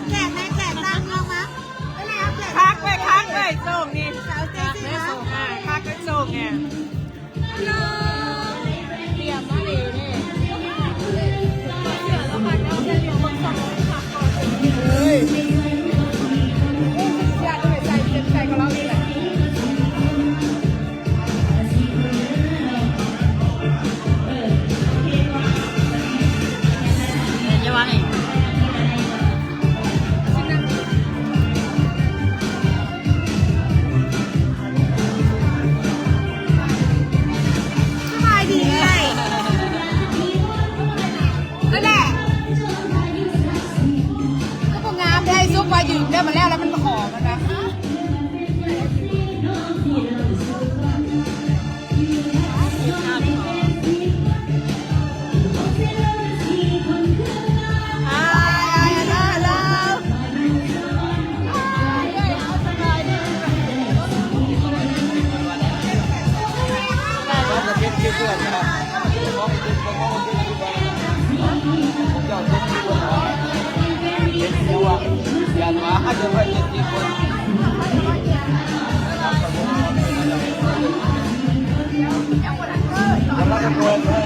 แจกในแจกตังค์เอามาคักไปคักเลยส่งนี่ สาวเจ๊สิคะ คักไปส่งเนี่ยเตรียมมาเลยเนี่ยเฮ้ยอยากจะไปใส่กับเราดีแหละจะว่าไงสบายดีเลยนั่นแหละก็พวกงามได้ซุปมาอยู่ได้มาแล้วแล้วมันหอมมันนะเพื่อนนะครับผมจะเอาตัวที่คนเย็นตัวยันว่าให้เดี๋ยวให้เย็นที่คนแล้วก็จะโดนเลย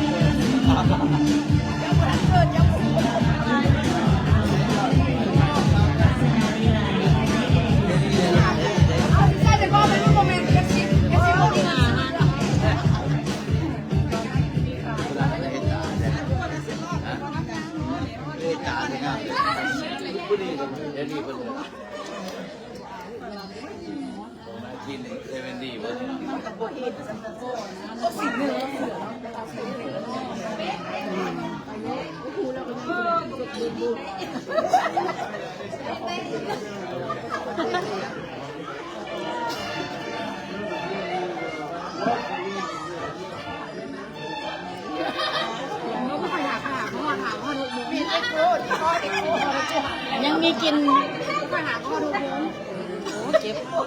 ใช่แต่ก็ไม่รู้โมเมนต์กระชิบกระชิบพวกนี้ผู้ดีเดี๋ยวดีคนเดียวกินเซเว่นดีเว้ยยังมีกินเ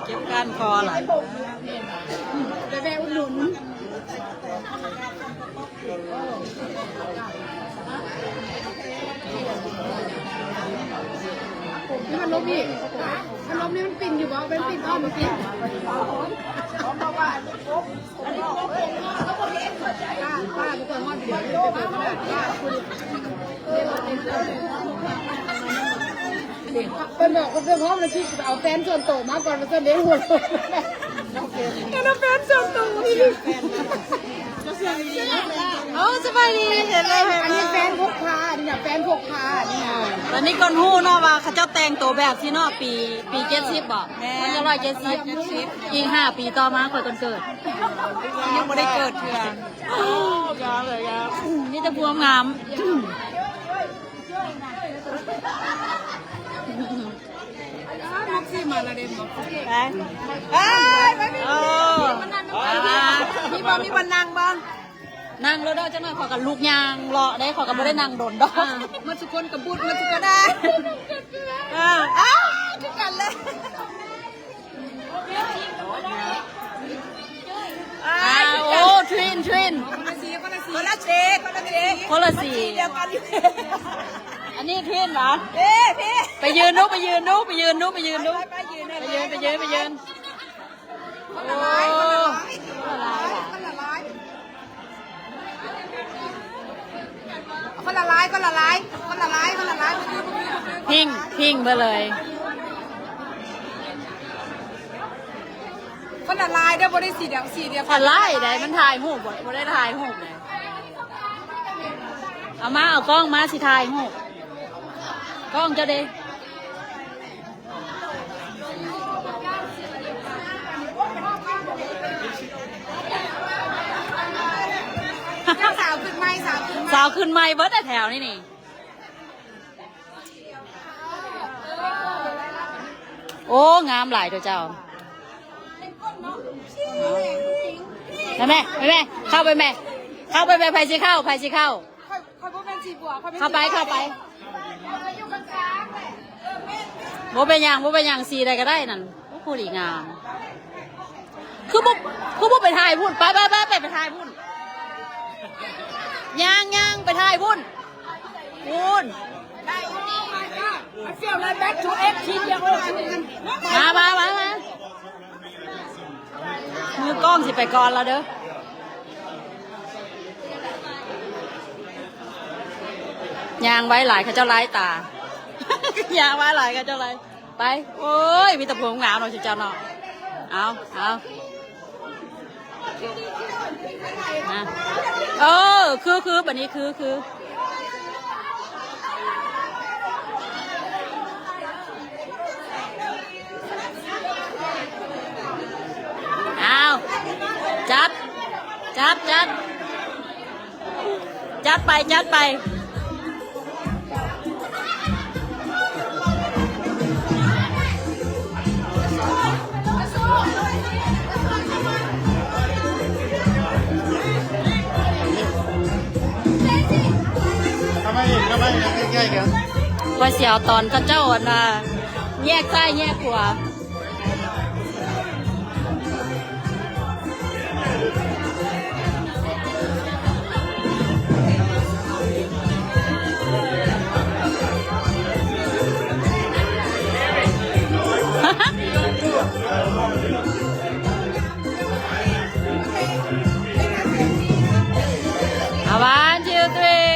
ก็บก้านคอหลายไปแม่อุดหนุนนี่มันลบดิมันลบนี่มันปิ่นอยู่บ่เป็นปิ่นอ้อมมันปิ่นป้าเป็นคนฮอดเดียวเป็นป้าเป็นบอกคนเรื่องพร้อมเลยที่เอาแฟนส่วนโตมาก่อนมาเสนอหัวแล้วแฟนส่วนโตพี่โอ้สบายดีเห็นเลย อันนี้แฟนพกพาเนี่ยแฟนพกพาเนี่ย ตอนนี้ก่อนหู้เนาะว่าเขาเจ้าแต่งตัวแบบที่เนาะปี70บอกมันจะ170อีก5 ปีต่อมาค่อยจนเกิดยังไม่ได้เกิดเถื่อนนี่จะพวงงามม็อกซี่มาละเดมบอกไปไม่มีมีบอลมีบอลนางบอล นั่งรถได้จังหน่อยขอกับลูกยางรอได้ขอกับไม่ได้นั่งโดนดอกมาสุคนกับบุตรมาสุกก็ได้ทุกกันเลยโอ้ทวินคนละสีเดียวกันอันนี้ทวินเหรอพี่ไปยืนดูไปยืนโอ้ไปยืนโอ้คนละลายพิงไปเลย คนละลายเดี๋ยวบริสีเดียวผ่านไล่ได้มันถ่ายหูบ่ได้ถ่ายหูเลยเอามาเอากล้องมาสิถ่ายหูกล้องเจ้าเด้สาวขึ้นไม่เบิร์ดแถวนี่โอ้งามหลายตัวเจ้าแม่เข้าไปไผ่สิเข้าเข้าไปโบเป็นอย่างสีใดก็ได้นั่นโอ้โหดีงามคือบุไปถ่ายพุ่นไปถ่ายพุ่นย่างไปถ่ายพุ่น เฟี้ยวเลยแบ็คทูเอ็กทีเดียวเลย มามือกล้องสิไปก่อนแล้วเด้อยางไว้หลายเขาเจ้าไล่ตา ยางไว้หลายเขาเจ้าไล่ไปโอ้ยมีแต่ผมงามเราสิเจ้าเนาะเอาคือแบบนี้คือเอาจัดไปทำไมใกล้ๆกัน ว่าเสียวตอนเขาเจ้าน่ะแยกซ้ายแยกขวา1, 2, 3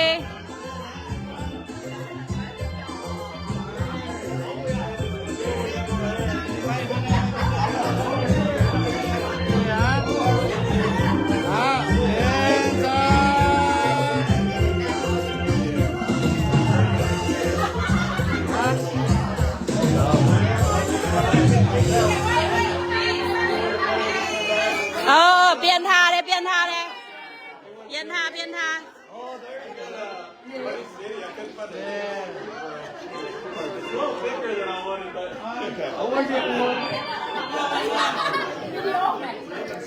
เปลี่ยนท่าเลย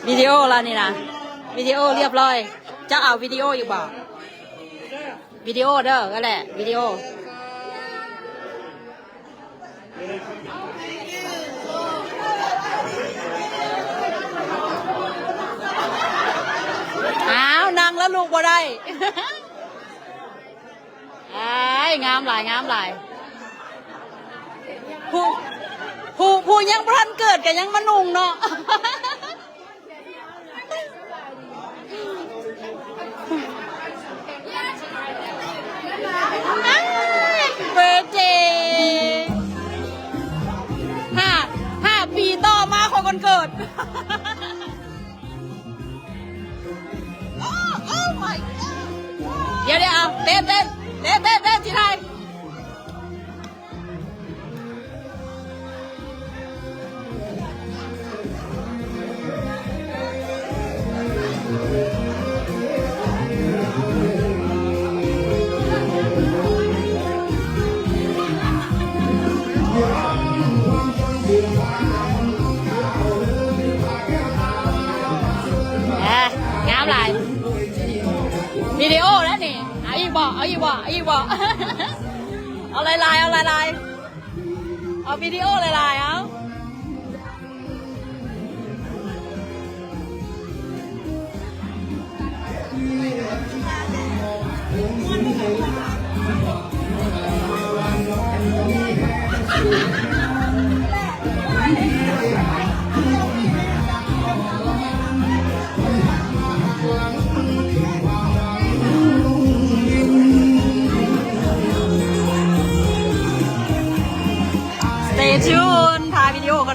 วิดีโอแล้วนี่นะวิดีโอเรียบร้อยจะเอาวิดีโออยู่บ่วิดีโอเด้อก็แหละวิดีโอนั่งแล้วลูกบ่ได้ งามหลายผู้ยังพรันเกิดกันยังมานุ่งเนาะ เบอร์เจ5 ปีต่อมาของคนเกิด เดี๋ยวเอาเต้นที่ไทยงามหลายวิดีโอแล้วนี่เอาอีกบ่เอาลายเอาวิดีโอลายเอาStay tuned ถ่ายวิดีโอกัน